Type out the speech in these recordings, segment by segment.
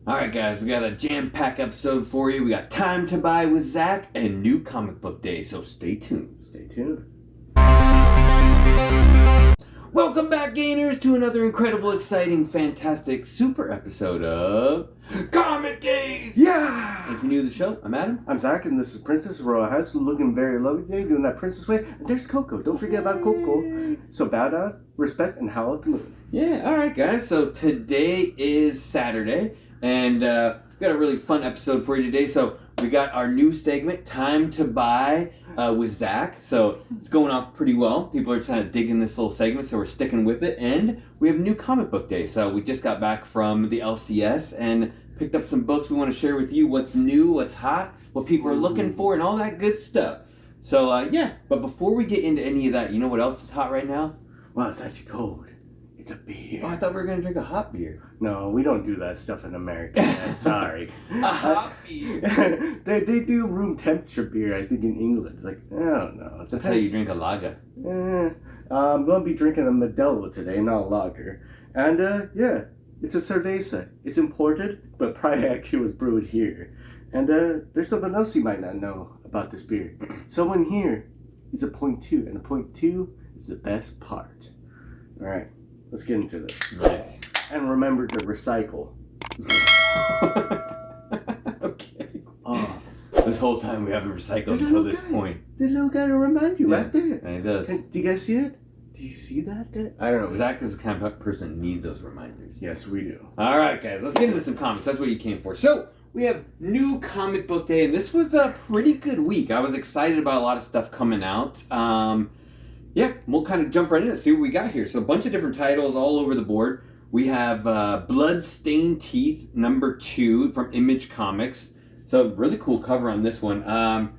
Alright guys, we got a jam-packed episode for you. We got Time to Buy with Zach and New Comic Book Day, so stay tuned. Stay tuned. Welcome back, Gainers, to another incredible, exciting, fantastic, super episode of Comic Gaze! Yeah! And if you're new to the show, I'm Adam. I'm Zach, and this is Princess Aurora House, looking very lovely today, doing that princess way. And there's Coco. Don't forget about Coco. So bow down, respect, and howl at the moon. Yeah, alright guys, so today is Saturday. And we got a really fun episode for you today. So we got our new segment, Time to Buy with Zach. So it's going off pretty well. People are kind of digging this little segment, so we're sticking with it. And we have New Comic Book Day. So we just got back from the LCS and picked up some books we want to share with you. What's new, what's hot, what people are looking for, and all that good stuff. So yeah, but before we get into any of that, you know what else is hot right now? Well, it's actually cold. It's a beer. Oh, I thought we were going to drink a hot beer. No, we don't do that stuff in America. Yeah, sorry. A hot beer. they do room temperature beer, I think, in England. It's like, I don't know. That's how you drink a lager. I'm going to be drinking a Modelo today, not a lager. And, yeah, it's a cerveza. It's imported, but probably actually was brewed here. And there's something else you might not know about this beer. Someone here is a 0.2, and a 0.2 is the best part. All right. Let's get into this. Nice. And remember to recycle. Okay. Oh. This whole time we haven't recycled until this point. The little guy to remind you right there. And he does. Do you guys see it? Do you see that guy? I don't know. Zach is the kind of person that needs those reminders. Yes, we do. All right, guys. Let's get into some comics. That's what you came for. So we have New Comic Book Day, and this was a pretty good week. I was excited about a lot of stuff coming out. Yeah, we'll kind of jump right in and see what we got here. So a bunch of different titles all over the board. We have Bloodstained Teeth #2 from Image Comics. So really cool cover on this one.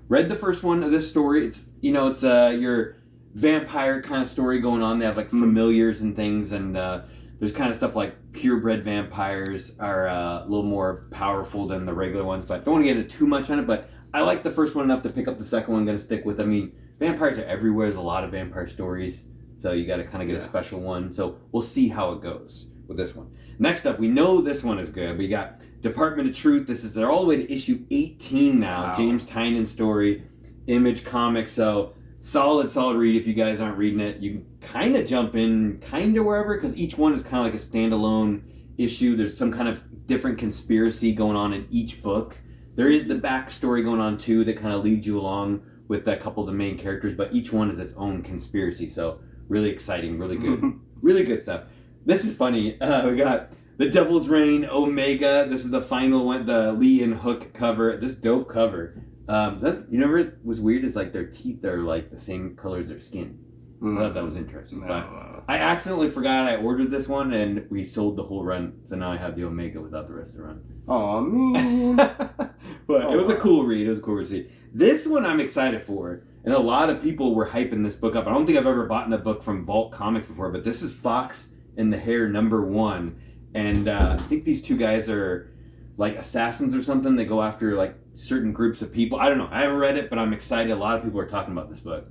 Read the first one of this story. It's your vampire kind of story going on. They have like familiars and things, and there's kind of stuff like purebred vampires are a little more powerful than the regular ones. But don't want to get into too much on it. But I like the first one enough to pick up the second one. Going to stick with it. I mean, vampires are everywhere. There's a lot of vampire stories, so you got to kind of get a special one. So we'll see how it goes with this one. Next up, we know this one is good. We got Department of Truth. They're all the way to issue 18 now. Wow. James Tynion story, Image Comics. So solid read. If you guys aren't reading it, you can kind of jump in kind of wherever, because each one is kind of like a standalone issue. There's some kind of different conspiracy going on in each book. There is the backstory going on too that kind of leads you along with a couple of the main characters, but each one is its own conspiracy. So really exciting, really good, really good stuff. This is funny. We got The Devil's Reign Omega. This is the final one, the Lee and Hook cover. This dope cover. You know what was weird is like their teeth are like the same color as their skin. I thought that was interesting. But I accidentally forgot I ordered this one, and we sold the whole run, so now I have the Omega without the rest of the run. Aw, man. But it was a cool read. It was a cool read. This one I'm excited for, and a lot of people were hyping this book up. I don't think I've ever bought a book from Vault Comics before, but this is Fox and the Hare #1, and I think these two guys are like assassins or something. They go after like certain groups of people. I don't know. I haven't read it, but I'm excited. A lot of people are talking about this book.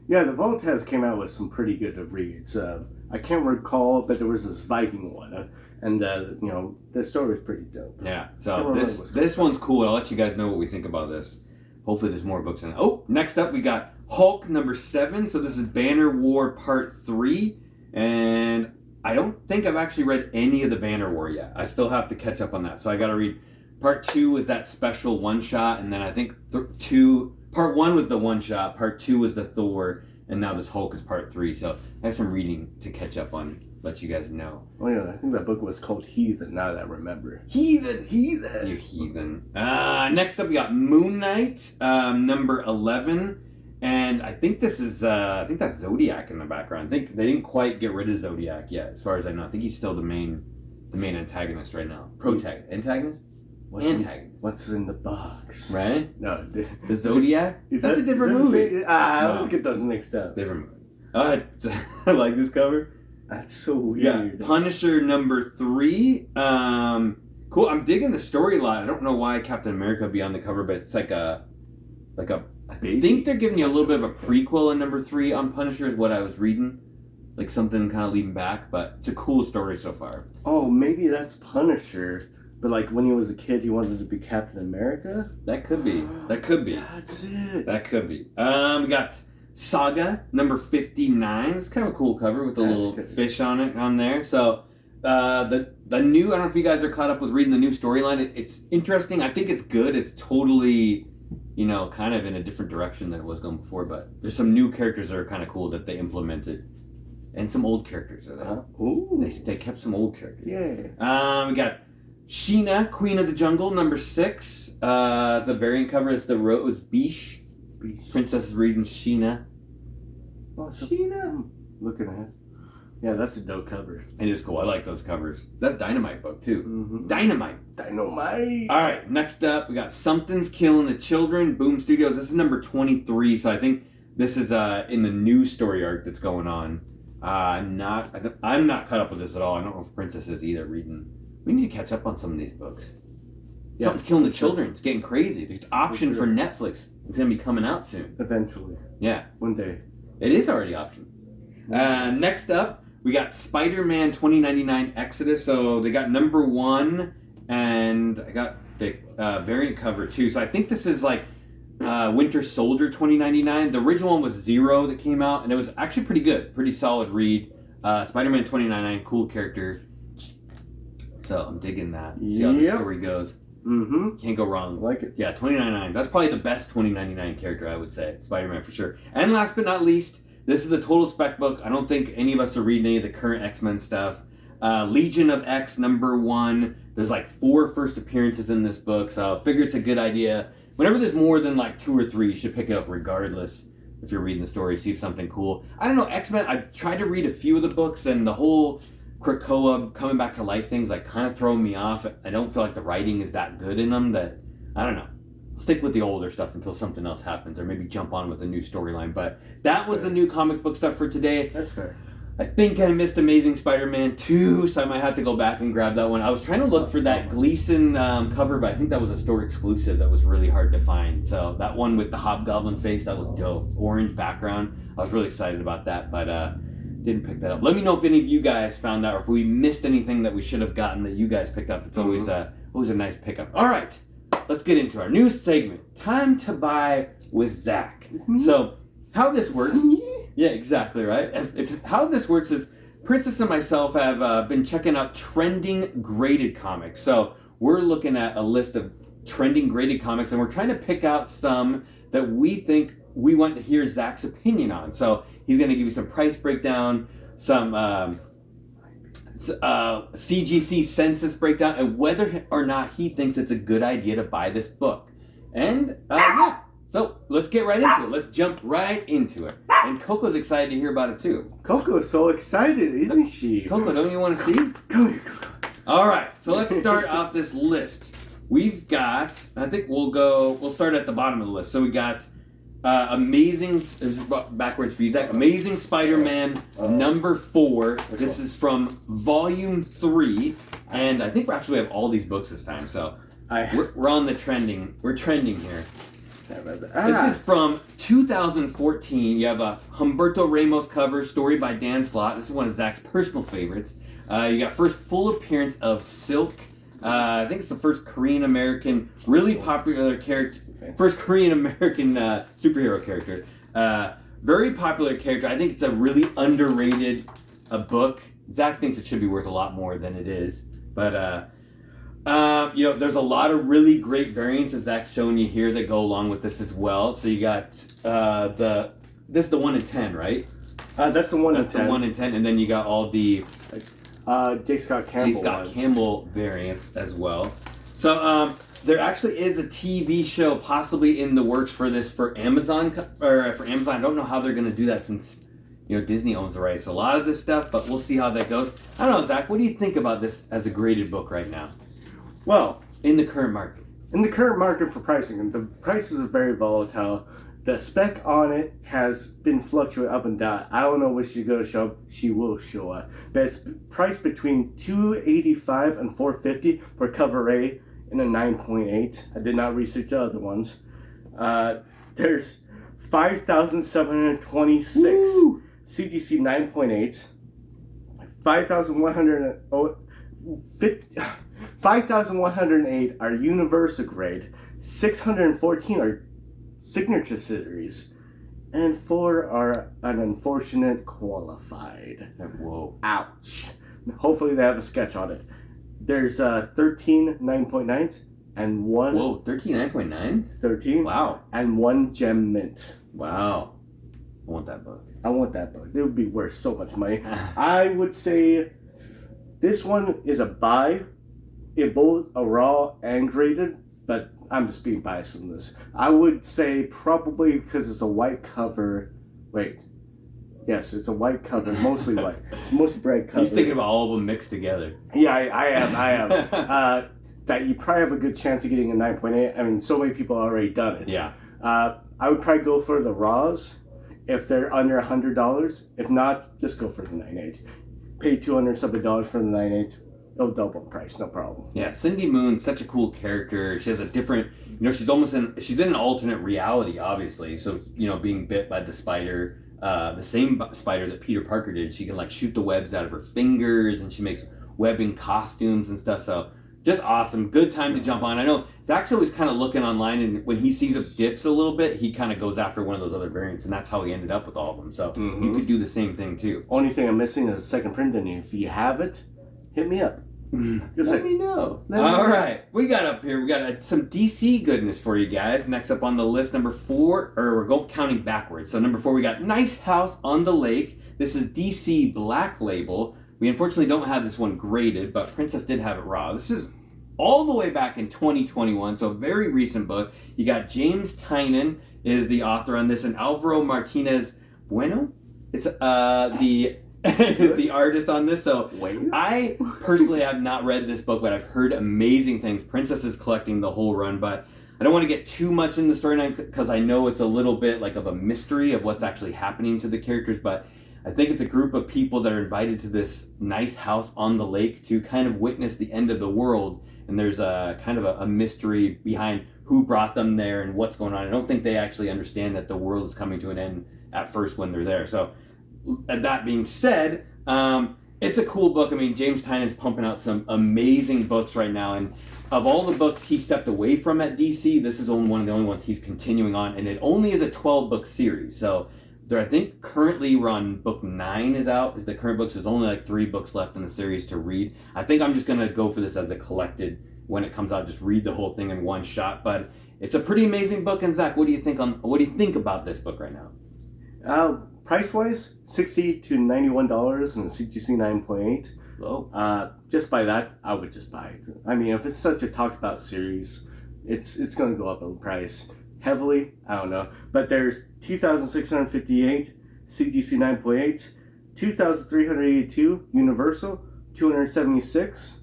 Yeah, the Vault has came out with some pretty good reads. I can't recall, but there was this Viking one, and the story was pretty dope. Yeah, so this one's cool. I'll let you guys know what we think about this. Hopefully there's more books in it. Oh, next up we got Hulk #7. So this is Banner War Part 3, and I don't think I've actually read any of the Banner War yet. I still have to catch up on that. So I got to read Part 2 is that special one-shot, and then I think Part 1 was the one-shot, Part 2 was the Thor, and now this Hulk is Part 3. So I have some reading to catch up on, let you guys know. Oh yeah, I think that book was called Heathen, now that I remember. Heathen! You heathen. Next up we got Moon Knight, #11. And I think this is, I think that's Zodiac in the background. I think they didn't quite get rid of Zodiac yet, as far as I know. I think he's still the main antagonist right now. Antagonist? What's in the box? Right? No. The Zodiac? That's a different movie. I always get those mixed up. Different movie. I like this cover. That's so weird. Yeah. Punisher #3. Cool. I'm digging the story a lot. I don't know why Captain America would be on the cover, but it's like a I think they're giving you a little bit of a prequel in #3 on Punisher is what I was reading. Like something kind of leading back, but it's a cool story so far. Oh, maybe that's Punisher, but like when he was a kid, he wanted to be Captain America. That could be. That could be. That's it. That could be. We got Saga number 59. It's kind of a cool cover with a little fish on it on there. So the new, I don't know if you guys are caught up with reading the new storyline. It's interesting. I think it's good. It's totally, you know, kind of in a different direction than it was going before. But there's some new characters that are kind of cool that they implemented, and some old characters are there. Ooh. They kept some old characters. Yeah. We got Sheena, Queen of the Jungle, number 6. The variant cover is the Rose Beach. Princess is reading Sheena. Oh, so Sheena. Looking at it. Yeah, that's a dope cover. It is cool. I like those covers. That's Dynamite book too. Mm-hmm. Dynamite. Dynamite. All right. Next up, we got Something's Killing the Children. Boom Studios. This is number 23. So I think this is in the new story arc that's going on. I'm not caught up with this at all. I don't know if Princess is either reading. We need to catch up on some of these books. Yeah, Something's Killing the Children. It's getting crazy. It's option for Netflix. It's gonna be coming out soon. Eventually. Yeah. One day. It is already option. Next up, we got Spider-Man 2099 Exodus. So they got number 1, and I got the variant cover too. So I think this is like Winter Soldier 2099. The original one was Zero that came out, and it was actually pretty good. Pretty solid read. Spider-Man 2099, cool character. So I'm digging that. See how the story goes. Mm-hmm. Can't go wrong. I like it. Yeah, 2099. That's probably the best 2099 character, I would say. Spider-Man for sure. And last but not least, this is a total spec book. I don't think any of us are reading any of the current X-Men stuff. Legion of X number 1. There's like 4 first appearances in this book, so I figure it's a good idea. Whenever there's more than like 2 or 3, you should pick it up regardless if you're reading the story, see if something cool. I don't know, X-Men, I've tried to read a few of the books, and the whole Krakoa coming back to life things like kind of throwing me off. I don't feel like the writing is that good in them that, I don't know. Stick with the older stuff until something else happens, or maybe jump on with a new storyline. But that was the new comic book stuff for today. That's fair. I think I missed Amazing Spider-Man 2, so I might have to go back and grab that one. I was trying to look for that Gleason cover, but I think that was a store exclusive that was really hard to find. So that one with the Hobgoblin face, that looked dope. Orange background. I was really excited about that, but didn't pick that up. Let me know if any of you guys found out, or if we missed anything that we should have gotten that you guys picked up. It's always a nice pickup. All right, let's get into our new segment. Time to buy with Zach. So how this works? Yeah, exactly right. How this works is Princess and myself have been checking out trending graded comics. So we're looking at a list of trending graded comics, and we're trying to pick out some that we think we want to hear Zach's opinion on. So he's going to give you some price breakdown, some CGC census breakdown, and whether or not he thinks it's a good idea to buy this book. And yeah, so let's get right into it. Let's jump right into it. And Coco's excited to hear about it too. Coco is so excited, isn't she? Coco, don't you want to see? Come here, Coco. All right, so let's start out this list. We've got, I think we'll start at the bottom of the list. So we got Amazing, there's backwards for you, Zach. Amazing Spider-Man number 4. This is from volume 3, and I think we actually have all these books this time. So we're on the trending. We're trending here. This is from 2014. You have a Humberto Ramos cover, story by Dan Slott. This is one of Zach's personal favorites. You got first full appearance of Silk. I think it's the first Korean-American, really popular character. First Korean-American superhero character. Very popular character. I think it's a really underrated book. Zach thinks it should be worth a lot more than it is. But, there's a lot of really great variants, as Zach's showing you here, that go along with this as well. So you got this is the 1 in 10, right? That's the 1 in 10. That's the 1 in 10, and then you got all the J. Scott Campbell variants as well. So there actually is a TV show possibly in the works for this for Amazon. I don't know how they're going to do that since Disney owns the rights to a lot of this stuff, but we'll see how that goes. I don't know, Zach. What do you think about this as a graded book right now? Well, in the current market. In the current market for pricing, and the prices are very volatile. The spec on it has been fluctuating up and down. I don't know when she's going to show up. She will show up. But it's priced between $285 and $450 for cover A in a 9.8. I did not research the other ones. There's 5,726 CGC 9.8. 5,150. 5,108 are Universal grade, 614 are Signature Series, and 4 are an unfortunate qualified. Whoa. Ouch. Hopefully they have a sketch on it. There's 13 9.9s and 1... Whoa, 13 9.9s? 13. Wow. And 1 gem mint. Wow. I want that book. I want that book. It would be worth so much money. I would say this one is a buy. It both a raw and graded, but I'm just being biased in this. I would say probably because it's a white cover. Wait. Yes, it's a white cover, mostly white. It's mostly bright cover. He's thinking about all of them mixed together. Yeah, I am. That you probably have a good chance of getting a 9.8. I mean, so many people have already done it. Yeah. I would probably go for the raws if they're under $100. If not, just go for the 9.8. Pay $200 something for the 9.8. It'll double in price, no problem. Yeah, Cindy Moon's such a cool character. She has a different, she's in an alternate reality, obviously. So, being bit by the spider, the same spider that Peter Parker did, she can shoot the webs out of her fingers, and she makes webbing costumes and stuff. So just awesome. Good time to jump on. I know Zach's always kind of looking online, and when he sees it dips a little bit, he kind of goes after one of those other variants, and that's how he ended up with all of them. So you could do the same thing too. Only thing I'm missing is a second print, and if you have it, hit me up. Just let me know. All right. We got some DC goodness for you guys. Next up on the list, number 4, or we're counting backwards. So number 4, we got Nice House on the Lake. This is DC Black Label. We unfortunately don't have this one graded, but Princess did have it raw. This is all the way back in 2021, so a very recent book. You got James Tynion is the author on this, and Alvaro Martinez Bueno. It's is the artist on this. So I personally have not read this book, but I've heard amazing things. Princess is collecting the whole run, but I don't want to get too much in the storyline because I know it's a little bit of a mystery of what's actually happening to the characters, but I think it's a group of people that are invited to this nice house on the lake to kind of witness the end of the world, and there's a kind of a mystery behind who brought them there and what's going on. I don't think they actually understand that the world is coming to an end at first when they're there. So that being said, it's a cool book. I mean, James Tynion's pumping out some amazing books right now, and of all the books he stepped away from at DC, this is one of the only ones he's continuing on, and it only is a 12-book series. So I think currently we're on book 9 is the current book, so there's only 3 books left in the series to read. I think I'm just going to go for this as a collected, when it comes out, just read the whole thing in one shot, but it's a pretty amazing book. And Zach, what do you think about this book right now? Price-wise, $60 to $91 and a CGC 9.8. Low. Just by that, I would just buy it. I mean, if it's such a talked about series, it's going to go up in price heavily. I don't know. But there's 2,658 CGC 9.8, 2,382 Universal, 276,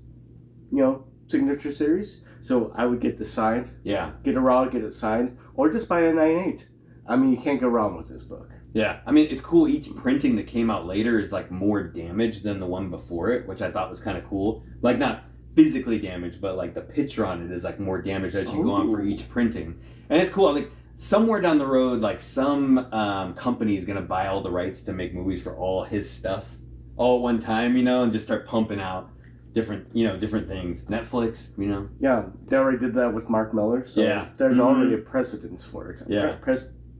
Signature Series. So I would get the signed. Yeah. Get a raw, get it signed. Or just buy a 9.8. I mean, you can't go wrong with this book. Yeah, I mean, it's cool. Each printing that came out later is more damaged than the one before it, which I thought was kind of cool. Not physically damaged, but the picture on it is more damaged as you go on for each printing. And it's cool. Somewhere down the road, some company is gonna buy all the rights to make movies for all his stuff all at one time, and just start pumping out different things. Netflix, Yeah, they already did that with Mark Miller, so yeah. There's already a precedence for it. Yeah.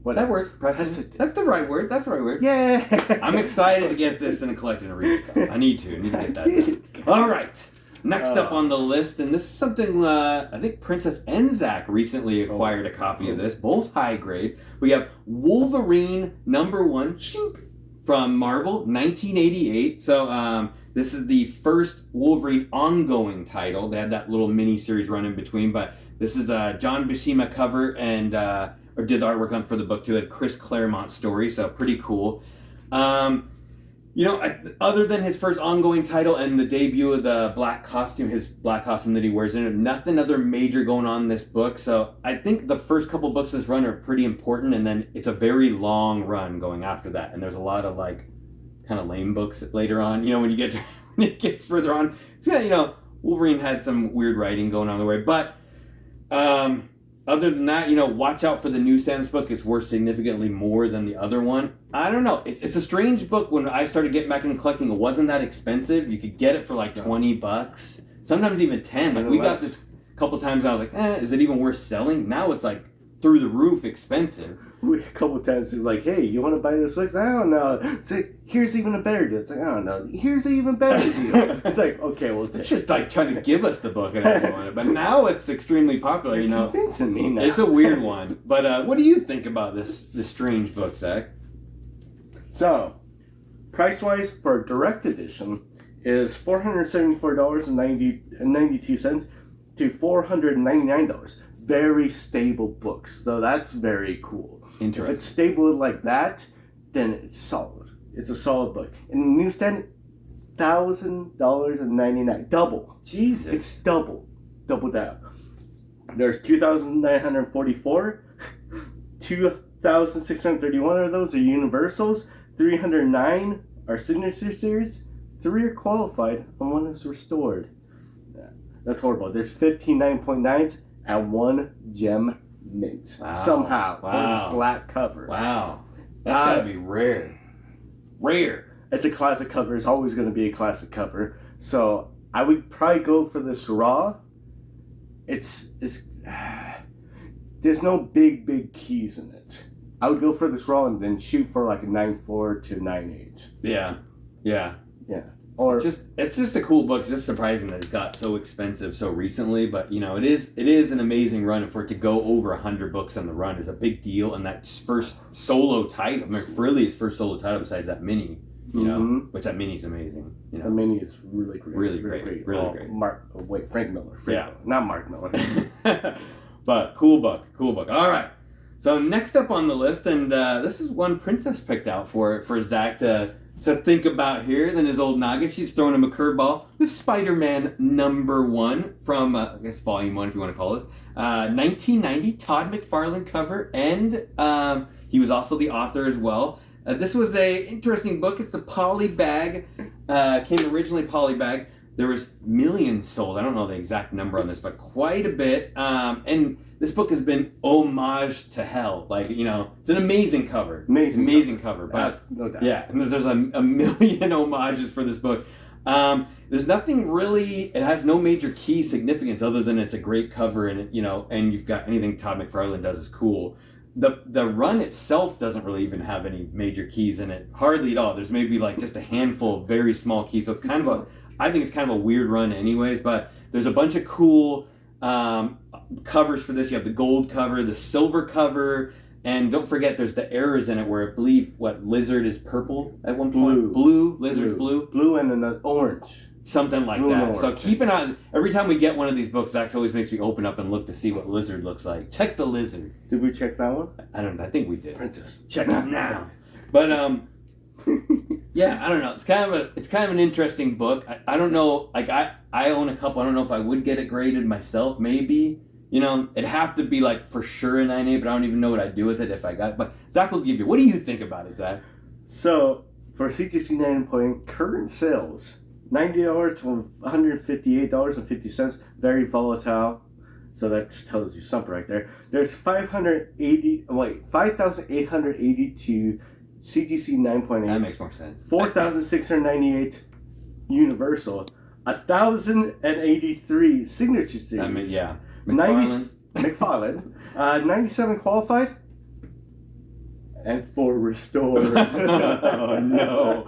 What? That works. Precedent. That's the right word. Yeah. I'm excited to get this in a collecting and read it. I need to get that. All right. Next up on the list, and this is something I think Princess and Zach recently acquired a copy of this, both high grade. We have Wolverine #1 from Marvel, 1988. So this is the first Wolverine ongoing title. They had that little mini series run in between, but this is a John Buscema cover and or did the artwork on for the book too. Had Chris Claremont's story, so pretty cool. Other than his first ongoing title and the debut of the his black costume that he wears in it, nothing other major going on in this book. So I think the first couple books of this run are pretty important, and then it's a very long run going after that. And there's a lot of kind of lame books later on. When you get further on, it's Wolverine had some weird writing going on the way, but other than that, watch out for the newsstands book. It's worth significantly more than the other one. I don't know. It's a strange book. When I started getting back into collecting, it wasn't that expensive. You could get it for $20. sometimes even 10. Like we got this a couple times. I was like, is it even worth selling? Now it's like through the roof expensive. A couple times he's like, hey, you want to buy this book? I don't know. It's like, here's even a better deal. It's like, I don't know. Here's an even better deal. It's like, okay, well, it's just like trying to give us the book and everyone. But now it's extremely popular. You're convincing me now. It's a weird one. But what do you think about this strange book, Zach? So, price wise for a direct edition is $474.92 to $499. Very stable books, so that's very cool. If it's stable like that, then it's solid. It's a solid book. And the newsstand, $1,000.99, double. Jesus, it's double down. There's 2,944, 2,631 of those are universals, 309 are signature series, 3 are qualified, and 1 is restored. Yeah, that's horrible. There's 15 9.9s. And 1 gem mint. Wow. Somehow. For this black cover. Wow. That's gotta be rare. Rare. It's a classic cover. It's always going to be a classic cover. So I would probably go for this raw. It's there's no big keys in it. I would go for this raw and then shoot for like a 9.4 to 9.8. Yeah. Or it's just a cool book. It's just surprising that it got so expensive so recently, but it is an amazing run, and for it to go over 100 books on the run is a big deal. And that first solo title, McFrilly's first solo title besides that mini, which that mini's amazing. The mini is really great. Really great. Frank Miller. Not Mark Miller. But cool book. All right. So next up on the list, and this is one Princess picked out for Zach to think about here than his old noggin. She's throwing him a curveball with Spider-Man #1 from, I guess, Volume 1, if you want to call it. 1990, Todd McFarlane cover, and he was also the author as well. This was a interesting book. It's a poly bag. Came originally poly bag. There was millions sold. I don't know the exact number on this, but quite a bit. And this book has been homage to hell. Like, it's an amazing cover. Amazing cover. But no doubt. Yeah, and there's a million homages for this book. There's nothing really, it has no major key significance other than it's a great cover, and and you've got anything Todd McFarlane does is cool. The run itself doesn't really even have any major keys in it, hardly at all. There's maybe like just a handful of very small keys, so it's kind of I think it's kind of a weird run anyways, but there's a bunch of cool covers for this. You have the gold cover, the silver cover, and don't forget there's the errors in it where I believe Lizard is purple at one point. Lizard's blue. Blue and an orange. Something like that. So keep an eye. Every time we get one of these books, Zach always makes me open up and look to see what Lizard looks like. Check the Lizard. Did we check that one? I think we did. Princess. Check it now. But yeah, I don't know. It's kind of an interesting book. I don't know. Like I own a couple. I don't know if I would get it graded myself. Maybe. It'd have to be like for sure a 9.8, but I don't even know what I'd do with it if I got it. But Zach will give you. What do you think about it, Zach? So for CGC 9.0 current sales, $90 to $158.50. Very volatile. So that tells you something right there. There's 5,882 CGC 9.8. That makes more sense. 4,698 Universal. 1,083 Signature Series. I mean, yeah. McFarlane. 97 qualified. And 4 restored. Oh, no.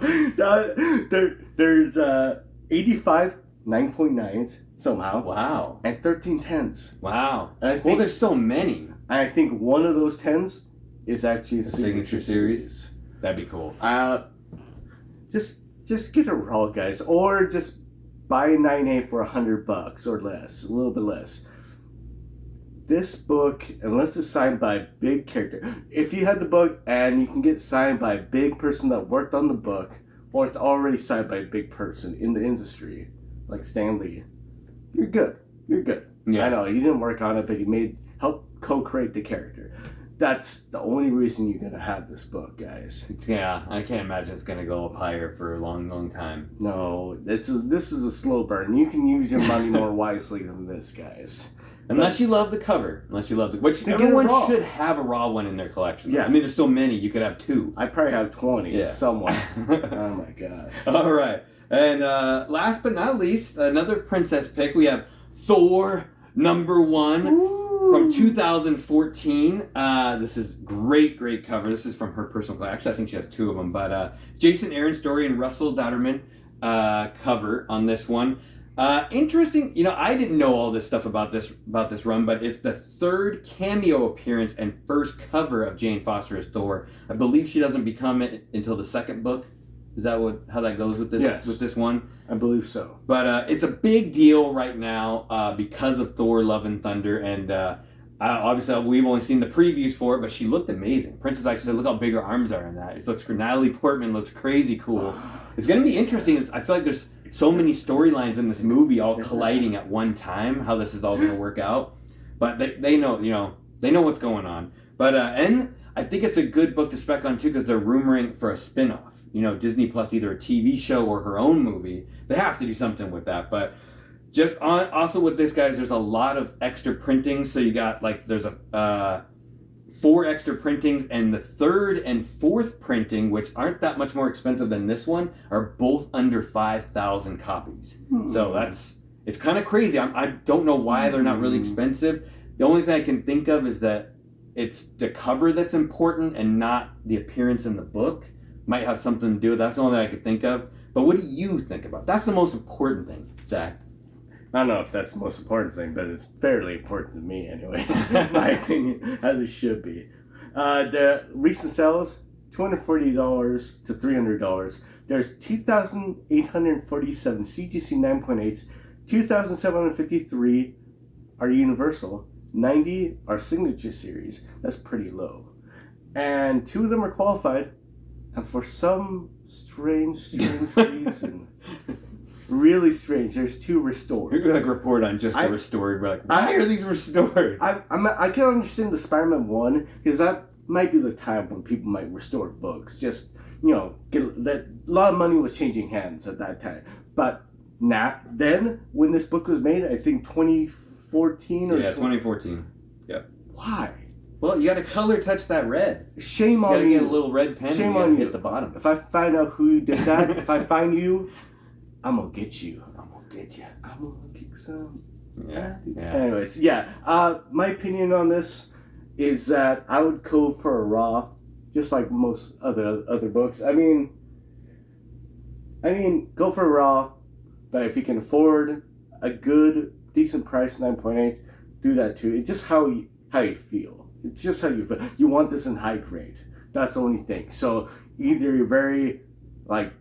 There's 85 9.9s somehow. Wow. And 13 10s. Wow. And there's so many. And I think one of those 10s is actually a signature series. That'd be cool. Just get a raw, guys, or just buy a 9.8 for $100 or less, a little bit less. This book, unless it's signed by a big character, if you have the book and you can get signed by a big person that worked on the book, or it's already signed by a big person in the industry, like Stan Lee, you're good. Yeah. I know you didn't work on it, but you help co-create the character. That's the only reason you're gonna have this book, guys. I can't imagine it's gonna go up higher for a long time. No, this is a slow burn. You can use your money more wisely than this, guys. Unless you love the cover. Which everyone should have a raw one in their collection. Yeah. I mean, there's so many. You could have 2. I probably have 20 somewhere. Oh, my God. All right. And last but not least, another princess pick. We have Thor #1 from 2014. This is great cover. This is from her personal collection. Actually, I think she has 2 of them. But Jason Aaron story and Russell Dodderman cover on this one. Interesting. I didn't know all this stuff about this run, but it's the 3rd cameo appearance and first cover of Jane Foster as Thor. I believe she doesn't become it until the 2nd book. Is that how that goes with this? Yes. With this one? I believe so. But it's a big deal right now because of Thor: Love and Thunder, and obviously we've only seen the previews for it, but she looked amazing. Princess actually said, "Look how big her arms are in that." It looks Natalie Portman looks crazy cool. It's gonna be interesting. I feel like there's so many storylines in this movie all colliding at one time. How this is all gonna work out, but they know they know what's going on. But and I think it's a good book to spec on too because they're rumoring for a spin-off. Disney Plus, either a TV show or her own movie. They have to do something with that. But just also with this, guys, there's a lot of extra printings. So you got there's a 4 extra printings, and the 3rd and 4th printing, which aren't that much more expensive than this one, are both under 5,000 copies. So it's kind of crazy. I don't know why they're not really expensive. The only thing I can think of is that it's the cover that's important and not the appearance in the book. Might have something to do with that's the only thing I could think of. But what do you think about? That's the most important thing, Zach. I don't know if that's the most important thing, but it's fairly important to me anyways, in my opinion, as it should be. The recent sales, $240 to $300. There's 2,847 CGC 9.8s, 2,753 are universal, 90 are signature series. That's pretty low. And 2 of them are qualified. And for some strange reason, really strange, there's 2 restored. You're like report on just the restored. We're like, why are these restored? I can't understand the Spiderman 1 because that might be the time when people might restore books. Just a lot of money was changing hands at that time. But then when this book was made, I think 2014 or 2014. Yep. Why? Well, you got to color touch that red. Shame on you. You got to get a little red pen. Shame on you. Hit the bottom. If I find out who did that, if I find you, I'm gonna get you. I'm gonna get you. I'm gonna kick some. Yeah. Anyways, my opinion on this is that I would go for a raw, just like most other books. I mean, go for a raw, but if you can afford a good, decent price, 9.8, do that too. It's just how you feel. It's just how you feel. You want this in high grade. That's the only thing. So either you're very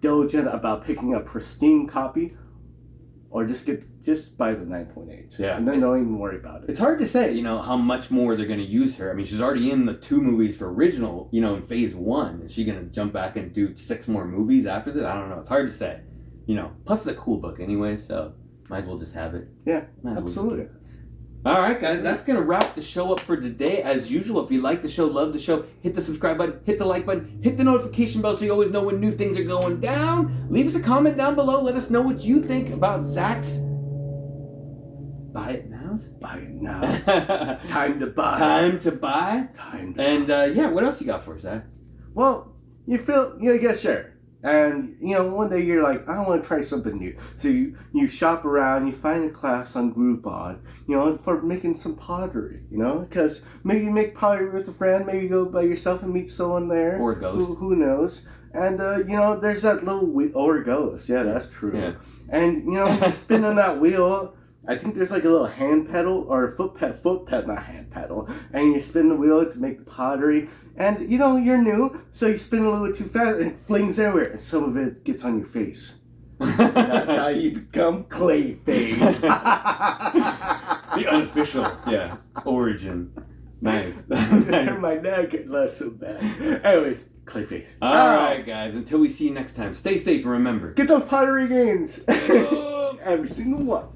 diligent about picking a pristine copy, or just buy the 9.8. Yeah. And then don't even worry about it. It's hard to say, how much more they're going to use her. I mean, she's already in the 2 movies for original, in phase 1. Is she going to jump back and do 6 more movies after this? I don't know. It's hard to say. Plus it's a cool book anyway, so might as well just have it. Yeah, absolutely. All right, guys, that's going to wrap the show up for today. As usual, if you like the show, love the show, hit the subscribe button, hit the like button, hit the notification bell so you always know when new things are going down. Leave us a comment down below. Let us know what you think about Zach's Buy It Nows. Buy It Nows. Time to buy. Time to buy. Time to and, what else you got for us, Zach? Well, you get share. And, one day you're like, I want to try something new. So you shop around, you find a class on Groupon, for making some pottery, because maybe you make pottery with a friend, maybe you go by yourself and meet someone there. Or a ghost. Who knows? And, there's that little wheel, or a ghost. Yeah, that's true. Yeah. And, you spinning that wheel, I think there's a little hand pedal, or a foot pedal, not hand pedal, and you spin the wheel to make the pottery. And, you're new, so you spin a little too fast and it flings everywhere. And some of it gets on your face. And that's how you become Clayface. The unofficial, origin. Nice. My neck get less so bad. Anyways, Clayface. All right, guys. Until we see you next time, stay safe and remember. Get those pottery games. Every single one.